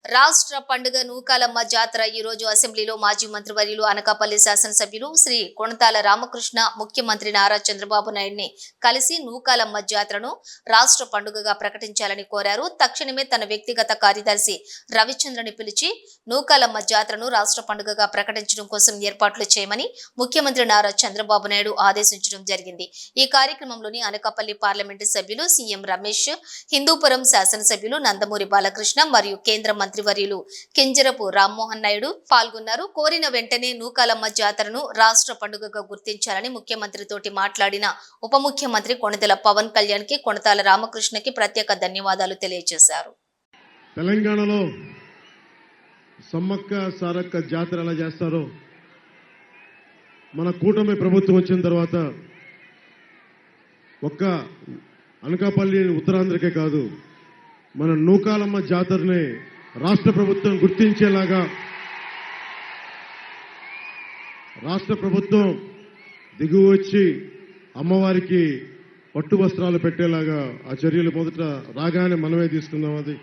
రాష్ట్ర పండుగ నూకాలమ్మ జాతర ఈ రోజు అసెంబ్లీలో మాజీ మంత్రివర్యులు అనకాపల్లి శాసనసభ్యులు శ్రీ కొణతాల రామకృష్ణ ముఖ్యమంత్రి నారా చంద్రబాబు నాయుడిని కలిసి నూకాలమ్మ జాతరను రాష్ట్ర పండుగగా ప్రకటించాలని కోరారు. తక్షణమే తన వ్యక్తిగత కార్యదర్శి రవిచంద్రని పిలిచి నూకాలమ్మ జాతరను రాష్ట్ర పండుగగా ప్రకటించడం కోసం ఏర్పాట్లు చేయమని ముఖ్యమంత్రి నారా చంద్రబాబు నాయుడు ఆదేశించడం జరిగింది. ఈ కార్యక్రమంలోని అనకాపల్లి పార్లమెంటు సభ్యులు సీఎం రమేష్, హిందూపురం శాసనసభ్యులు నందమూరి బాలకృష్ణ మరియు కేంద్ర మంత్రివర్యులు కింజరపు రామ్మోహన్ నాయుడు పాల్గొన్నారు. కోరిన వెంటనే నూకాలమ్మ జాతరను రాష్ట్ర పండుగగా గుర్తించాలని ముఖ్యమంత్రితోటి మాట్లాడిన ఉప ముఖ్యమంత్రి కొణిదెల పవన్ కళ్యాణ్ కి కొణతాల రామకృష్ణకి ప్రత్యేక ధన్యవాదాలు తెలియజేశారు. తెలంగాణలో సమ్మక్క సారక్క జాతర ఎలా చేస్తారో మన కూటమి ప్రభుత్వం వచ్చిన తర్వాత ఒక్క అనకాపల్లి ఉత్తరాంధ్రకే కాదు, మన నూకాలమ్మ జాతరని రాష్ట్ర ప్రభుత్వం గుర్తించేలాగా రాష్ట్ర ప్రభుత్వం దిగువ వచ్చి అమ్మవారికి పట్టు వస్త్రాలు పెట్టేలాగా ఆ చర్యలు మొదట రాగానే మనమే తీసుకుందాం. అది